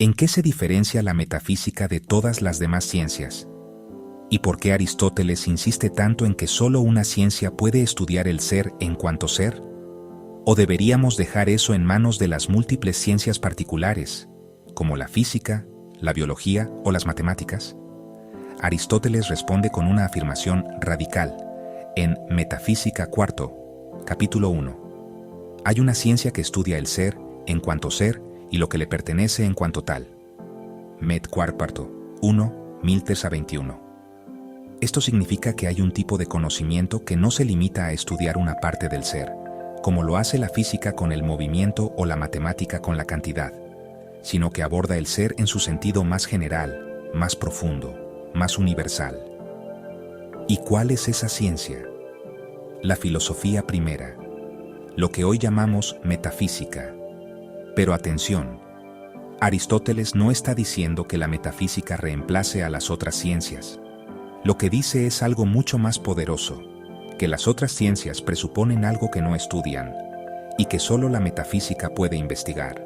¿En qué se diferencia la metafísica de todas las demás ciencias? ¿Y por qué Aristóteles insiste tanto en que solo una ciencia puede estudiar el ser en cuanto ser? ¿O deberíamos dejar eso en manos de las múltiples ciencias particulares, como la física, la biología o las matemáticas? Aristóteles responde con una afirmación radical en Metafísica IV, capítulo 1. Hay una ciencia que estudia el ser en cuanto ser y lo que le pertenece en cuanto tal. Met IV 1, 1003-21. Esto significa que hay un tipo de conocimiento que no se limita a estudiar una parte del ser, como lo hace la física con el movimiento o la matemática con la cantidad, sino que aborda el ser en su sentido más general, más profundo, más universal. ¿Y cuál es esa ciencia? La filosofía primera, lo que hoy llamamos metafísica. Pero atención, Aristóteles no está diciendo que la metafísica reemplace a las otras ciencias. Lo que dice es algo mucho más poderoso, que las otras ciencias presuponen algo que no estudian, y que solo la metafísica puede investigar.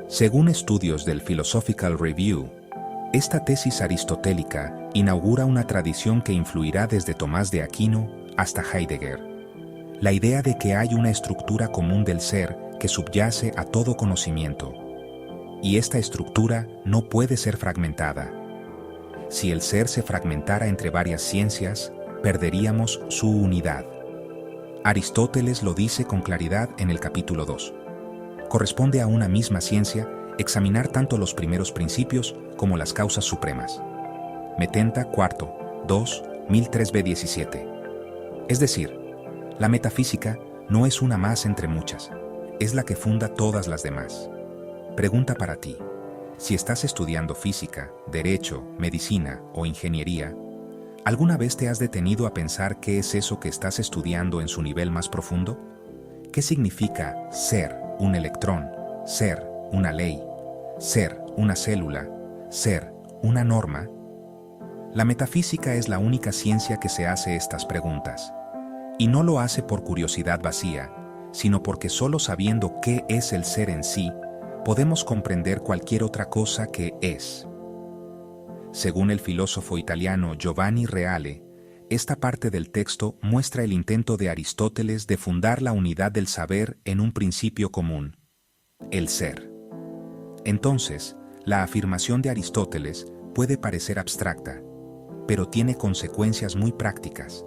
Según estudios del Philosophical Review, esta tesis aristotélica inaugura una tradición que influirá desde Tomás de Aquino hasta Heidegger. La idea de que hay una estructura común del ser que subyace a todo conocimiento, y esta estructura no puede ser fragmentada. Si el ser se fragmentara entre varias ciencias, perderíamos su unidad. Aristóteles lo dice con claridad en el capítulo 2. Corresponde a una misma ciencia examinar tanto los primeros principios como las causas supremas. Metenta IV 2, 1003b-17. Es decir, la metafísica no es una más entre muchas, es la que funda todas las demás. Pregunta para ti: si estás estudiando física, derecho, medicina o ingeniería, ¿alguna vez te has detenido a pensar qué es eso que estás estudiando en su nivel más profundo? ¿Qué significa ser un electrón, ser una ley, ser una célula, ser una norma? La metafísica es la única ciencia que se hace estas preguntas. Y no lo hace por curiosidad vacía, sino porque solo sabiendo qué es el ser en sí, podemos comprender cualquier otra cosa que es. Según el filósofo italiano Giovanni Reale, esta parte del texto muestra el intento de Aristóteles de fundar la unidad del saber en un principio común: el ser. Entonces, la afirmación de Aristóteles puede parecer abstracta, pero tiene consecuencias muy prácticas.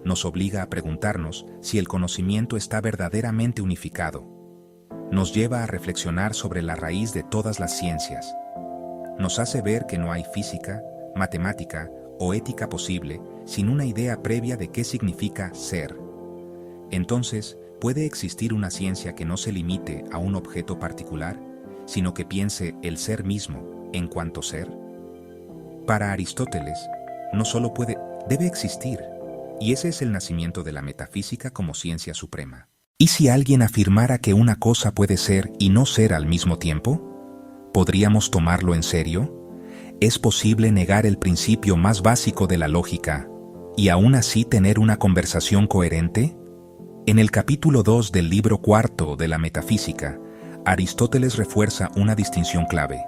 Nos obliga a preguntarnos si el conocimiento está verdaderamente unificado. Nos lleva a reflexionar sobre la raíz de todas las ciencias. Nos hace ver que no hay física, matemática o ética posible sin una idea previa de qué significa ser. Entonces, ¿puede existir una ciencia que no se limite a un objeto particular, sino que piense el ser mismo en cuanto ser? Para Aristóteles, no solo puede, debe existir. Y ese es el nacimiento de la metafísica como ciencia suprema. ¿Y si alguien afirmara que una cosa puede ser y no ser al mismo tiempo? ¿Podríamos tomarlo en serio? ¿Es posible negar el principio más básico de la lógica y aún así tener una conversación coherente? En el capítulo 2 del libro IV de la Metafísica, Aristóteles refuerza una distinción clave.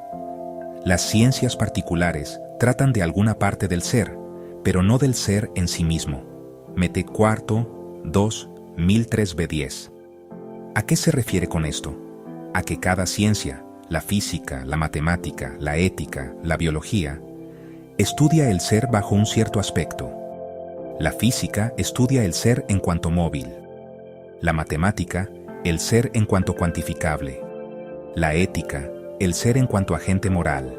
Las ciencias particulares tratan de alguna parte del ser, pero no del ser en sí mismo. Mete IV 2, 1003b-10. ¿A qué se refiere con esto? A que cada ciencia, la física, la matemática, la ética, la biología, estudia el ser bajo un cierto aspecto. La física estudia el ser en cuanto móvil. La matemática, el ser en cuanto cuantificable. La ética, el ser en cuanto agente moral.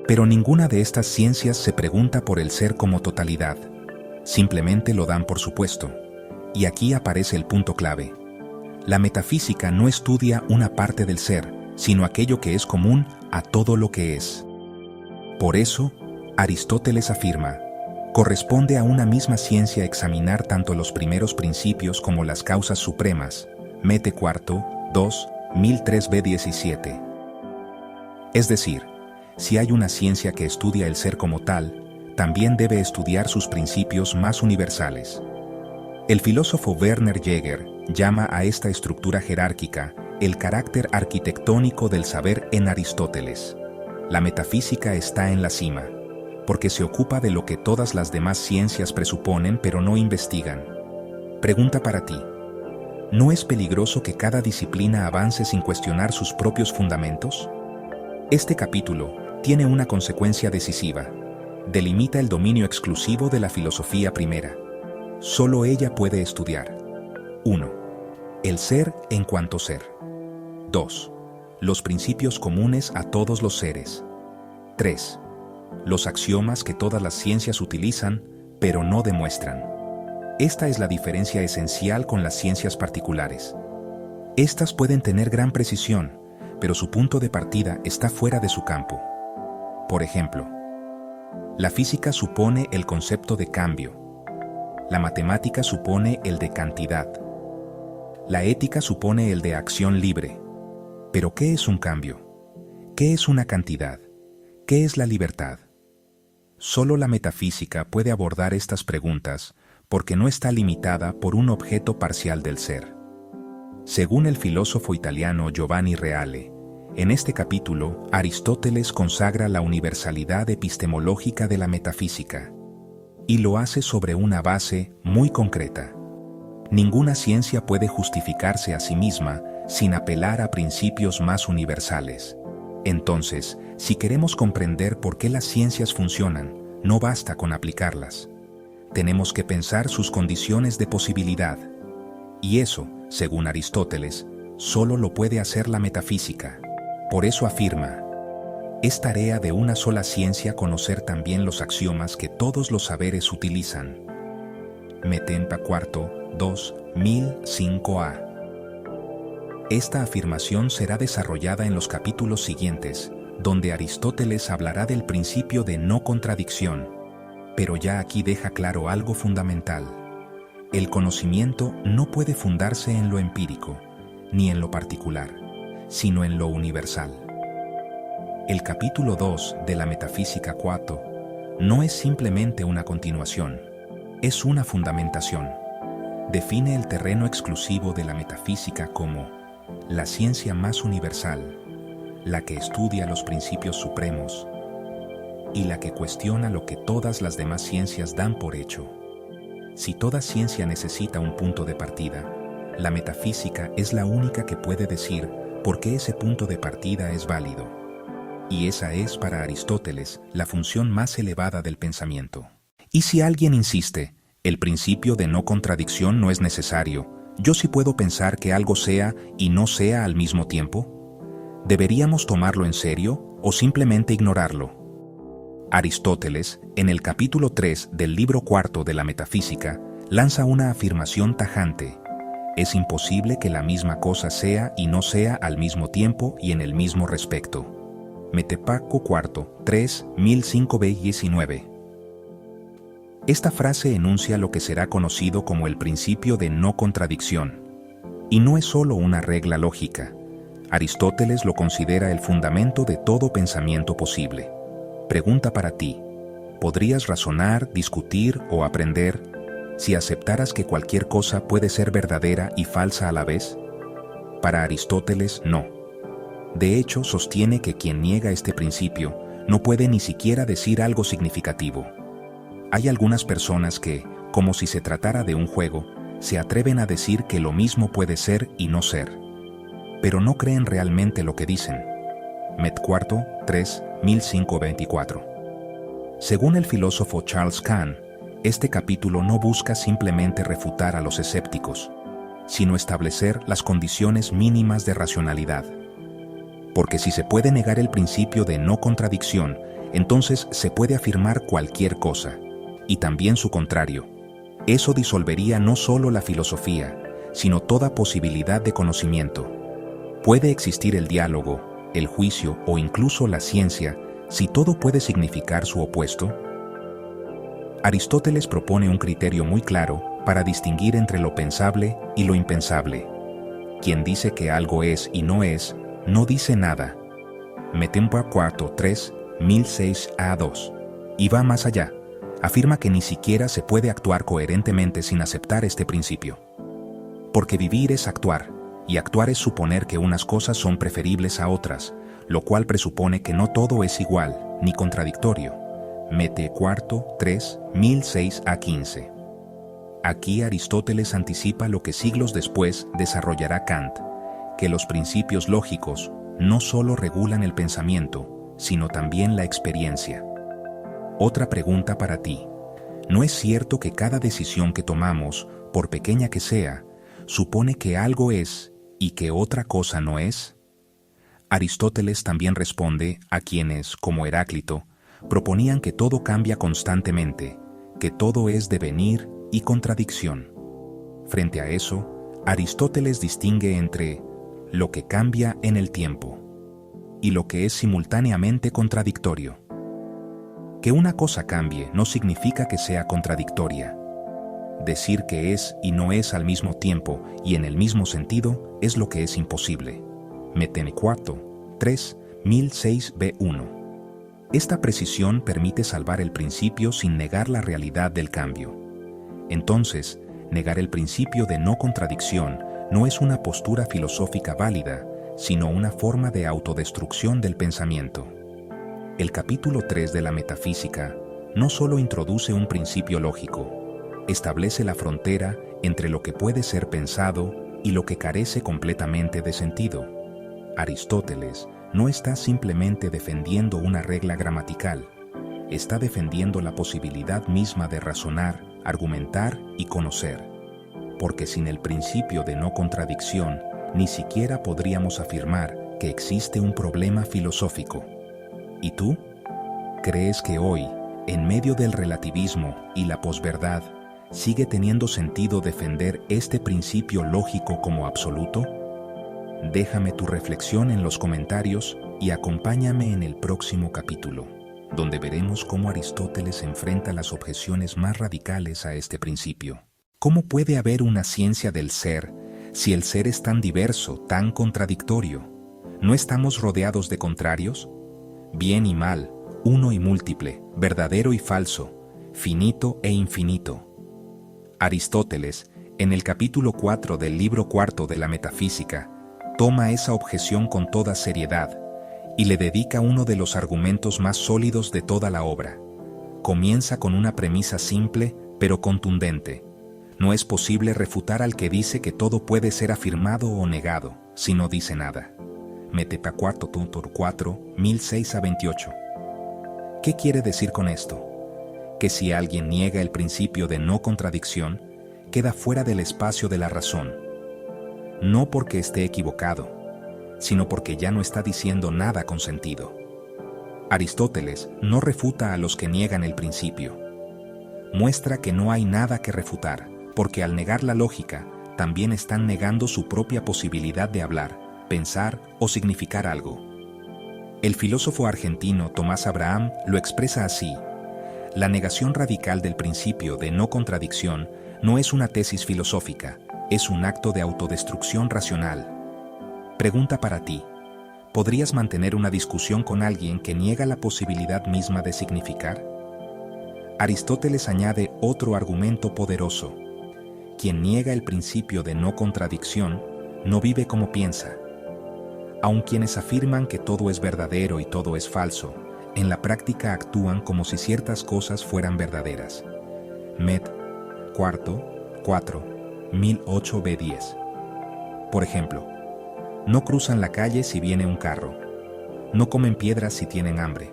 Pero ninguna de estas ciencias se pregunta por el ser como totalidad. Simplemente lo dan por supuesto. Y aquí aparece el punto clave. La metafísica no estudia una parte del ser, sino aquello que es común a todo lo que es. Por eso, Aristóteles afirma: corresponde a una misma ciencia examinar tanto los primeros principios como las causas supremas. Mete IV 2, 1003b-17. Es decir, si hay una ciencia que estudia el ser como tal, también debe estudiar sus principios más universales. El filósofo Werner Jäger llama a esta estructura jerárquica El carácter arquitectónico del saber en Aristóteles. La metafísica está en la cima, porque se ocupa de lo que todas las demás ciencias presuponen pero no investigan. Pregunta para ti. ¿No es peligroso que cada disciplina avance sin cuestionar sus propios fundamentos? Este capítulo tiene una consecuencia decisiva. Delimita el dominio exclusivo de la filosofía primera. Solo ella puede estudiar. 1. El ser en cuanto ser. 2. Los principios comunes a todos los seres. 3. Los axiomas que todas las ciencias utilizan, pero no demuestran. Esta es la diferencia esencial con las ciencias particulares. Estas pueden tener gran precisión, pero su punto de partida está fuera de su campo. Por ejemplo, la física supone el concepto de cambio. La matemática supone el de cantidad. La ética supone el de acción libre. Pero ¿qué es un cambio? ¿Qué es una cantidad? ¿Qué es la libertad? Solo la metafísica puede abordar estas preguntas porque no está limitada por un objeto parcial del ser. Según el filósofo italiano Giovanni Reale, en este capítulo, Aristóteles consagra la universalidad epistemológica de la metafísica, y lo hace sobre una base muy concreta. Ninguna ciencia puede justificarse a sí misma sin apelar a principios más universales. Entonces, si queremos comprender por qué las ciencias funcionan, no basta con aplicarlas. Tenemos que pensar sus condiciones de posibilidad. Y eso, según Aristóteles, solo lo puede hacer la metafísica. Por eso afirma: es tarea de una sola ciencia conocer también los axiomas que todos los saberes utilizan. Metempa IV, 2, 1005a. Esta afirmación será desarrollada en los capítulos siguientes, donde Aristóteles hablará del principio de no contradicción, pero ya aquí deja claro algo fundamental. El conocimiento no puede fundarse en lo empírico, ni en lo particular, sino en lo universal. El capítulo 2 de la Metafísica 4 no es simplemente una continuación, es una fundamentación. Define el terreno exclusivo de la metafísica como la ciencia más universal, la que estudia los principios supremos y la que cuestiona lo que todas las demás ciencias dan por hecho. Si toda ciencia necesita un punto de partida, la metafísica es la única que puede decir por qué ese punto de partida es válido. Y esa es para Aristóteles la función más elevada del pensamiento. Y si alguien insiste, el principio de no contradicción no es necesario, ¿yo sí puedo pensar que algo sea y no sea al mismo tiempo? ¿Deberíamos tomarlo en serio o simplemente ignorarlo? Aristóteles, en el capítulo 3 del libro cuarto de la Metafísica, lanza una afirmación tajante: es imposible que la misma cosa sea y no sea al mismo tiempo y en el mismo respecto. Metepaco IV, 3, 1005b-19. Esta frase enuncia lo que será conocido como el principio de no contradicción. Y no es solo una regla lógica. Aristóteles lo considera el fundamento de todo pensamiento posible. Pregunta para ti: ¿podrías razonar, discutir o aprender si aceptaras que cualquier cosa puede ser verdadera y falsa a la vez? Para Aristóteles, no. De hecho, sostiene que quien niega este principio no puede ni siquiera decir algo significativo. Hay algunas personas que, como si se tratara de un juego, se atreven a decir que lo mismo puede ser y no ser. Pero no creen realmente lo que dicen. Met IV, 3, 1005-24. Según el filósofo Charles Kahn, este capítulo no busca simplemente refutar a los escépticos, sino establecer las condiciones mínimas de racionalidad. Porque si se puede negar el principio de no contradicción, entonces se puede afirmar cualquier cosa, y también su contrario. Eso disolvería no solo la filosofía, sino toda posibilidad de conocimiento. ¿Puede existir el diálogo, el juicio o incluso la ciencia si todo puede significar su opuesto? Aristóteles propone un criterio muy claro para distinguir entre lo pensable y lo impensable. Quien dice que algo es y no es, no dice nada. Metempa IV, 3, 1006a-2. Y va más allá. Afirma que ni siquiera se puede actuar coherentemente sin aceptar este principio. Porque vivir es actuar, y actuar es suponer que unas cosas son preferibles a otras, lo cual presupone que no todo es igual, ni contradictorio. Mete IV, 3, 1006 a 15. Aquí Aristóteles anticipa lo que siglos después desarrollará Kant, que los principios lógicos no solo regulan el pensamiento, sino también la experiencia. Otra pregunta para ti. ¿No es cierto que cada decisión que tomamos, por pequeña que sea, supone que algo es y que otra cosa no es? Aristóteles también responde a quienes, como Heráclito, proponían que todo cambia constantemente, que todo es devenir y contradicción. Frente a eso, Aristóteles distingue entre lo que cambia en el tiempo y lo que es simultáneamente contradictorio. Que una cosa cambie no significa que sea contradictoria. Decir que es y no es al mismo tiempo y en el mismo sentido es lo que es imposible. Mete IV, 3, 1006 B1. Esta precisión permite salvar el principio sin negar la realidad del cambio. Entonces, negar el principio de no contradicción no es una postura filosófica válida, sino una forma de autodestrucción del pensamiento. El capítulo 3 de la metafísica no solo introduce un principio lógico, establece la frontera entre lo que puede ser pensado y lo que carece completamente de sentido. Aristóteles no está simplemente defendiendo una regla gramatical, está defendiendo la posibilidad misma de razonar, argumentar y conocer, porque sin el principio de no contradicción, ni siquiera podríamos afirmar que existe un problema filosófico. ¿Y tú? ¿Crees que hoy, en medio del relativismo y la posverdad, sigue teniendo sentido defender este principio lógico como absoluto? Déjame tu reflexión en los comentarios y acompáñame en el próximo capítulo, donde veremos cómo Aristóteles enfrenta las objeciones más radicales a este principio. ¿Cómo puede haber una ciencia del ser si el ser es tan diverso, tan contradictorio? ¿No estamos rodeados de contrarios? Bien y mal, uno y múltiple, verdadero y falso, finito e infinito. Aristóteles, en el capítulo 4 del libro cuarto de la Metafísica, toma esa objeción con toda seriedad y le dedica uno de los argumentos más sólidos de toda la obra. Comienza con una premisa simple, pero contundente. No es posible refutar al que dice que todo puede ser afirmado o negado, si no dice nada. Mete IV, 4, 1006 a 28. ¿Qué quiere decir con esto? Que si alguien niega el principio de no contradicción, queda fuera del espacio de la razón. No porque esté equivocado, sino porque ya no está diciendo nada con sentido. Aristóteles no refuta a los que niegan el principio. Muestra que no hay nada que refutar, porque al negar la lógica, también están negando su propia posibilidad de hablar, pensar o significar algo. El filósofo argentino Tomás Abraham lo expresa así: la negación radical del principio de no contradicción no es una tesis filosófica, es un acto de autodestrucción racional. Pregunta para ti: ¿podrías mantener una discusión con alguien que niega la posibilidad misma de significar? Aristóteles añade otro argumento poderoso: quien niega el principio de no contradicción no vive como piensa. Aun quienes afirman que todo es verdadero y todo es falso, en la práctica actúan como si ciertas cosas fueran verdaderas. Met. IV, 4, 1008 B10. Por ejemplo, no cruzan la calle si viene un carro, no comen piedras si tienen hambre,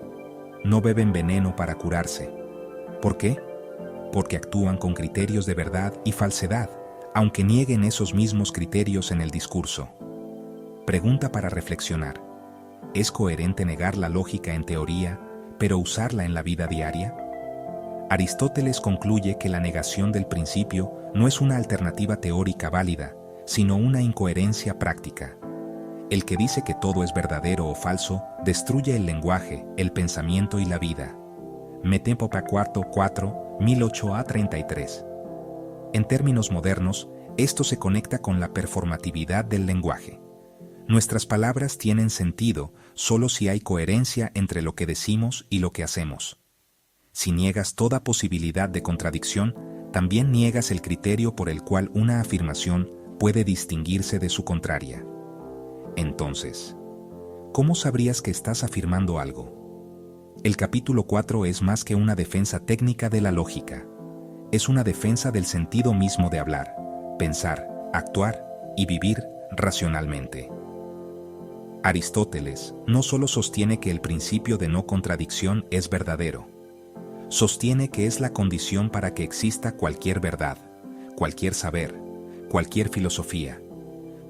no beben veneno para curarse. ¿Por qué? Porque actúan con criterios de verdad y falsedad, aunque nieguen esos mismos criterios en el discurso. Pregunta para reflexionar: ¿es coherente negar la lógica en teoría, pero usarla en la vida diaria? Aristóteles concluye que la negación del principio no es una alternativa teórica válida, sino una incoherencia práctica. El que dice que todo es verdadero o falso destruye el lenguaje, el pensamiento y la vida. Metempo pa cuarto 4, 1008 a 33. En términos modernos, esto se conecta con la performatividad del lenguaje. Nuestras palabras tienen sentido solo si hay coherencia entre lo que decimos y lo que hacemos. Si niegas toda posibilidad de contradicción, también niegas el criterio por el cual una afirmación puede distinguirse de su contraria. Entonces, ¿cómo sabrías que estás afirmando algo? El capítulo 4 es más que una defensa técnica de la lógica. Es una defensa del sentido mismo de hablar, pensar, actuar y vivir racionalmente. Aristóteles no solo sostiene que el principio de no contradicción es verdadero, sostiene que es la condición para que exista cualquier verdad, cualquier saber, cualquier filosofía,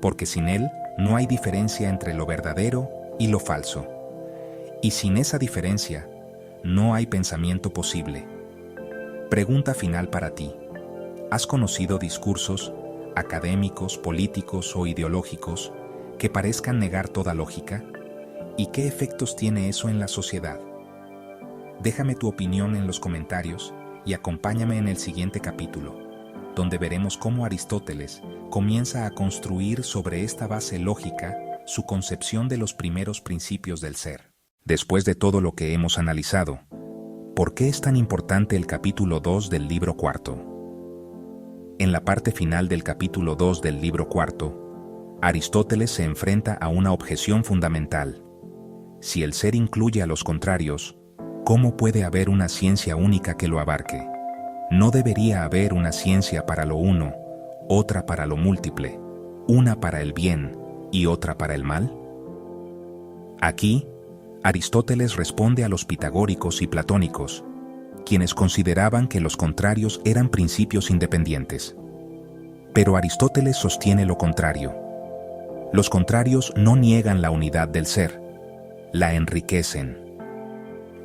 porque sin él no hay diferencia entre lo verdadero y lo falso. Y sin esa diferencia, no hay pensamiento posible. Pregunta final para ti. ¿Has conocido discursos académicos, políticos o ideológicos que parezcan negar toda lógica? ¿Y qué efectos tiene eso en la sociedad? Déjame tu opinión en los comentarios y acompáñame en el siguiente capítulo, donde veremos cómo Aristóteles comienza a construir sobre esta base lógica su concepción de los primeros principios del ser. Después de todo lo que hemos analizado, ¿por qué es tan importante el capítulo 2 del libro cuarto? En la parte final del capítulo 2 del libro cuarto, Aristóteles se enfrenta a una objeción fundamental. Si el ser incluye a los contrarios, ¿cómo puede haber una ciencia única que lo abarque? ¿No debería haber una ciencia para lo uno, otra para lo múltiple, una para el bien y otra para el mal? Aquí, Aristóteles responde a los pitagóricos y platónicos, quienes consideraban que los contrarios eran principios independientes. Pero Aristóteles sostiene lo contrario. Los contrarios no niegan la unidad del ser, la enriquecen.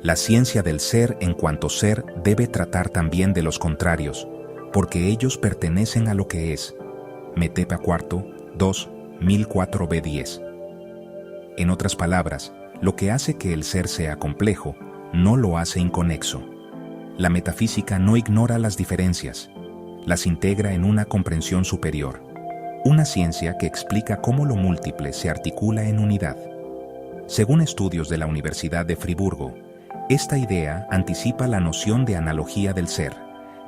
La ciencia del ser en cuanto ser debe tratar también de los contrarios, porque ellos pertenecen a lo que es. Metepa IV, 2, 1004b10. En otras palabras, lo que hace que el ser sea complejo, no lo hace inconexo. La metafísica no ignora las diferencias, las integra en una comprensión superior, una ciencia que explica cómo lo múltiple se articula en unidad. Según estudios de la Universidad de Friburgo, esta idea anticipa la noción de analogía del ser,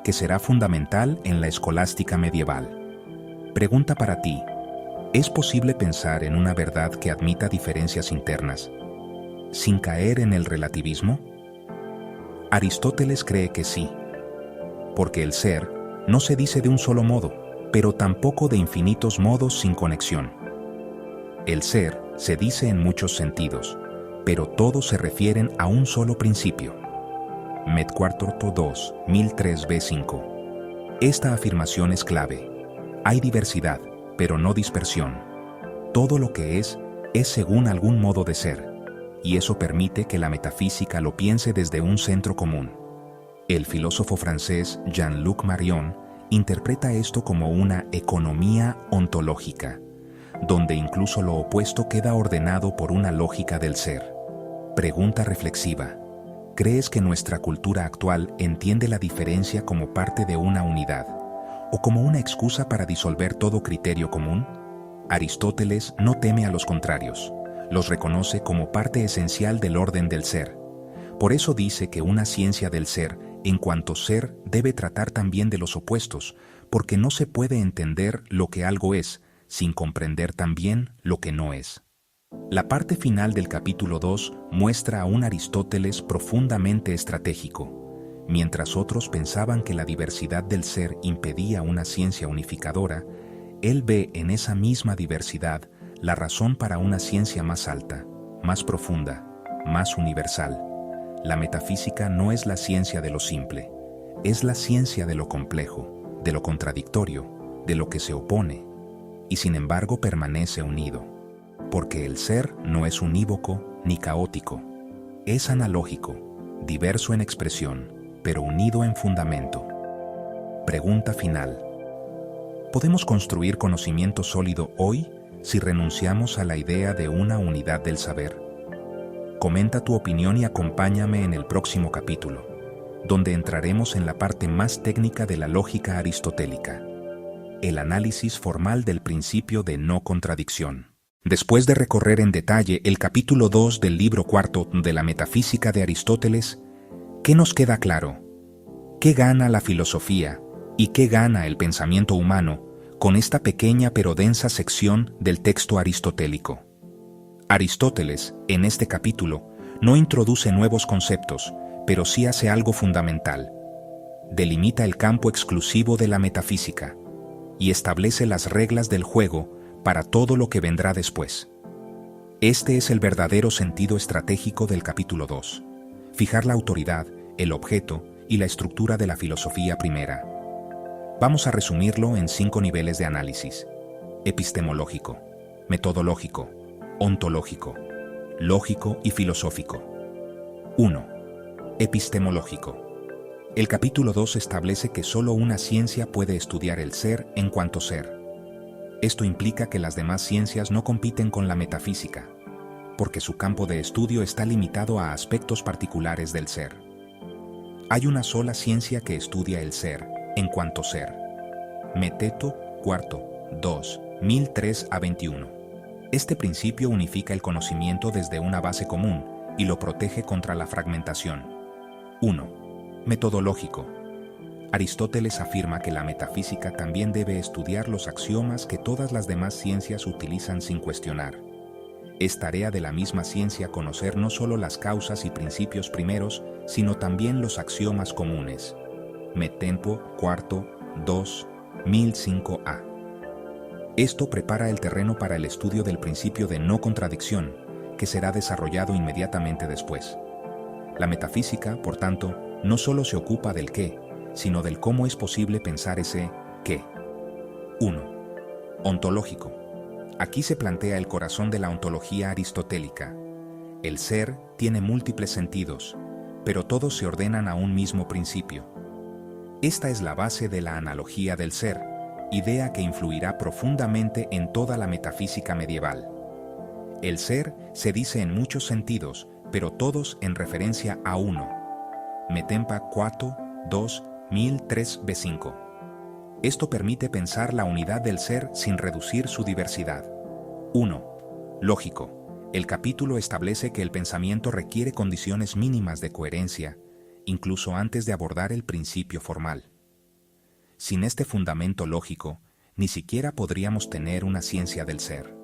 que será fundamental en la escolástica medieval. Pregunta para ti: ¿es posible pensar en una verdad que admita diferencias internas, sin caer en el relativismo? Aristóteles cree que sí, porque el ser no se dice de un solo modo, pero tampoco de infinitos modos sin conexión. El ser se dice en muchos sentidos, pero todos se refieren a un solo principio. Met IV 2, 1003b5. Esta afirmación es clave. Hay diversidad, pero no dispersión. Todo lo que es según algún modo de ser, y eso permite que la metafísica lo piense desde un centro común. El filósofo francés Jean-Luc Marion interpreta esto como una economía ontológica, donde incluso lo opuesto queda ordenado por una lógica del ser. Pregunta reflexiva: ¿crees que nuestra cultura actual entiende la diferencia como parte de una unidad, o como una excusa para disolver todo criterio común? Aristóteles no teme a los contrarios, los reconoce como parte esencial del orden del ser. Por eso dice que una ciencia del ser, en cuanto ser, debe tratar también de los opuestos, porque no se puede entender lo que algo es, sin comprender también lo que no es. La parte final del capítulo 2 muestra a un Aristóteles profundamente estratégico. Mientras otros pensaban que la diversidad del ser impedía una ciencia unificadora, él ve en esa misma diversidad la razón para una ciencia más alta, más profunda, más universal. La metafísica no es la ciencia de lo simple, es la ciencia de lo complejo, de lo contradictorio, de lo que se opone, y sin embargo permanece unido, porque el ser no es unívoco ni caótico, es analógico, diverso en expresión, pero unido en fundamento. Pregunta final: ¿podemos construir conocimiento sólido hoy si renunciamos a la idea de una unidad del saber? Comenta tu opinión y acompáñame en el próximo capítulo, donde entraremos en la parte más técnica de la lógica aristotélica, el análisis formal del principio de no contradicción. Después de recorrer en detalle el capítulo 2 del libro cuarto de la Metafísica de Aristóteles, ¿qué nos queda claro? ¿Qué gana la filosofía y qué gana el pensamiento humano con esta pequeña pero densa sección del texto aristotélico. Aristóteles, en este capítulo, no introduce nuevos conceptos, pero sí hace algo fundamental. Delimita el campo exclusivo de la metafísica y establece las reglas del juego para todo lo que vendrá después. Este es el verdadero sentido estratégico del capítulo 2. Fijar la autoridad, el objeto y la estructura de la filosofía primera. Vamos a resumirlo en 5 niveles de análisis: epistemológico, metodológico, ontológico, lógico y filosófico. 1. Epistemológico. El capítulo 2 establece que solo una ciencia puede estudiar el ser en cuanto ser. Esto implica que las demás ciencias no compiten con la metafísica, porque su campo de estudio está limitado a aspectos particulares del ser. Hay una sola ciencia que estudia el ser en cuanto ser. Meteto, cuarto, 2, 1003 a 21. Este principio unifica el conocimiento desde una base común y lo protege contra la fragmentación. 1. Metodológico. Aristóteles afirma que la metafísica también debe estudiar los axiomas que todas las demás ciencias utilizan sin cuestionar. Es tarea de la misma ciencia conocer no solo las causas y principios primeros, sino también los axiomas comunes. Metempo, cuarto, 2, 1005a. Esto prepara el terreno para el estudio del principio de no contradicción, que será desarrollado inmediatamente después. La metafísica, por tanto, no solo se ocupa del qué, sino del cómo es posible pensar ese qué. 1. Ontológico. Aquí se plantea el corazón de la ontología aristotélica. El ser tiene múltiples sentidos, pero todos se ordenan a un mismo principio. Esta es la base de la analogía del ser, idea que influirá profundamente en toda la metafísica medieval. El ser se dice en muchos sentidos, pero todos en referencia a uno. Metempa 4, 2, 1003 B5. Esto permite pensar la unidad del ser sin reducir su diversidad. 1. Lógico. El capítulo establece que el pensamiento requiere condiciones mínimas de coherencia, incluso antes de abordar el principio formal. Sin este fundamento lógico, ni siquiera podríamos tener una ciencia del ser.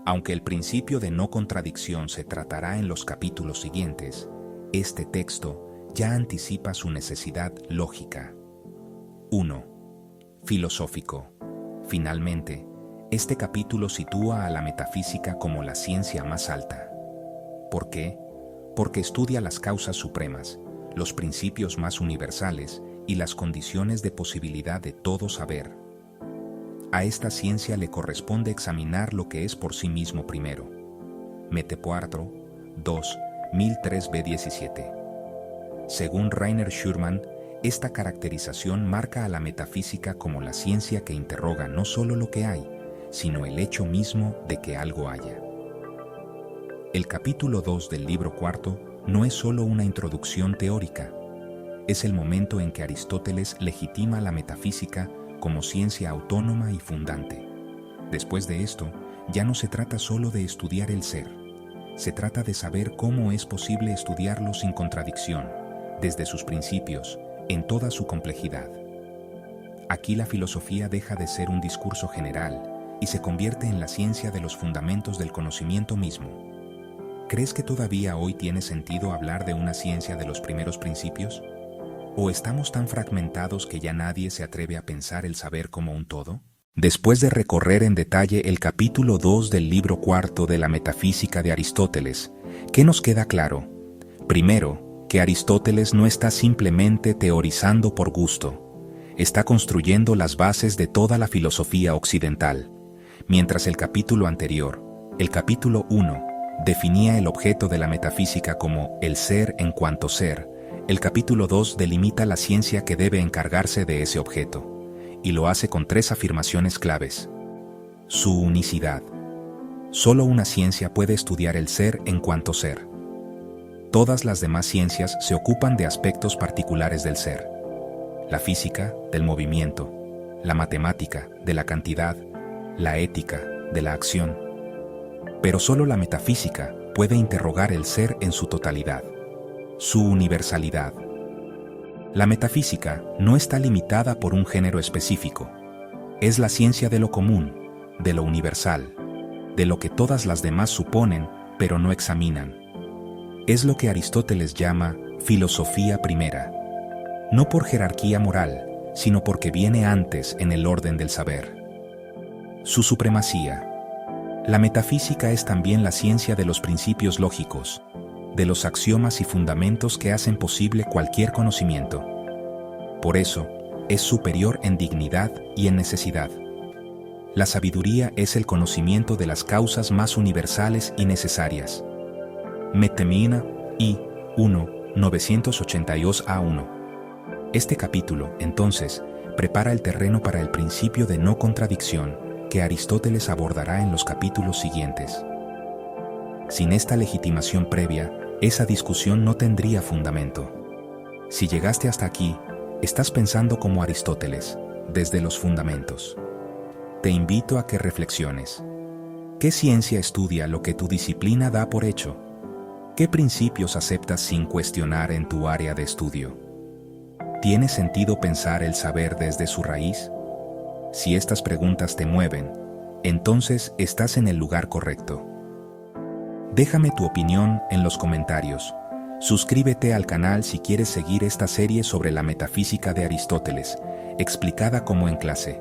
Aunque el principio de no contradicción se tratará en los capítulos siguientes, este texto ya anticipa su necesidad lógica. 1. Filosófico. Finalmente, este capítulo sitúa a la metafísica como la ciencia más alta. ¿Por qué? Porque estudia las causas supremas, los principios más universales y las condiciones de posibilidad de todo saber. A esta ciencia le corresponde examinar lo que es por sí mismo primero. Metepoartro 2, 1003 B17. Según Rainer Schurman, esta caracterización marca a la metafísica como la ciencia que interroga no solo lo que hay, sino el hecho mismo de que algo haya. El capítulo 2 del libro cuarto no es solo una introducción teórica, es el momento en que Aristóteles legitima la metafísica como ciencia autónoma y fundante. Después de esto, ya no se trata solo de estudiar el ser, se trata de saber cómo es posible estudiarlo sin contradicción, desde sus principios, en toda su complejidad. Aquí la filosofía deja de ser un discurso general y se convierte en la ciencia de los fundamentos del conocimiento mismo. ¿Crees que todavía hoy tiene sentido hablar de una ciencia de los primeros principios? ¿O estamos tan fragmentados que ya nadie se atreve a pensar el saber como un todo? Después de recorrer en detalle el capítulo 2 del libro cuarto de la Metafísica de Aristóteles, ¿qué nos queda claro? Primero, que Aristóteles no está simplemente teorizando por gusto, está construyendo las bases de toda la filosofía occidental. Mientras el capítulo anterior, el capítulo 1, definía el objeto de la metafísica como el ser en cuanto ser, el capítulo 2 delimita la ciencia que debe encargarse de ese objeto, y lo hace con 3 afirmaciones claves. Su unicidad. Solo una ciencia puede estudiar el ser en cuanto ser. Todas las demás ciencias se ocupan de aspectos particulares del ser. La física, del movimiento, la matemática, de la cantidad, la ética, de la acción. Pero solo la metafísica puede interrogar el ser en su totalidad, su universalidad. La metafísica no está limitada por un género específico. Es la ciencia de lo común, de lo universal, de lo que todas las demás suponen, pero no examinan. Es lo que Aristóteles llama filosofía primera. No por jerarquía moral, sino porque viene antes en el orden del saber. Su supremacía. La metafísica es también la ciencia de los principios lógicos, de los axiomas y fundamentos que hacen posible cualquier conocimiento. Por eso, es superior en dignidad y en necesidad. La sabiduría es el conocimiento de las causas más universales y necesarias. Metemina, I. 1, 982a1. Este capítulo, entonces, prepara el terreno para el principio de no contradicción, que Aristóteles abordará en los capítulos siguientes. Sin esta legitimación previa, esa discusión no tendría fundamento. Si llegaste hasta aquí, estás pensando como Aristóteles, desde los fundamentos. Te invito a que reflexiones. ¿Qué ciencia estudia lo que tu disciplina da por hecho? ¿Qué principios aceptas sin cuestionar en tu área de estudio? ¿Tiene sentido pensar el saber desde su raíz? Si estas preguntas te mueven, entonces estás en el lugar correcto. Déjame tu opinión en los comentarios. Suscríbete al canal si quieres seguir esta serie sobre la metafísica de Aristóteles, explicada como en clase.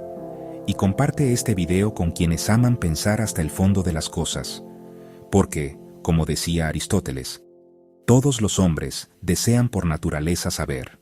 Y comparte este video con quienes aman pensar hasta el fondo de las cosas. Porque, como decía Aristóteles, todos los hombres desean por naturaleza saber.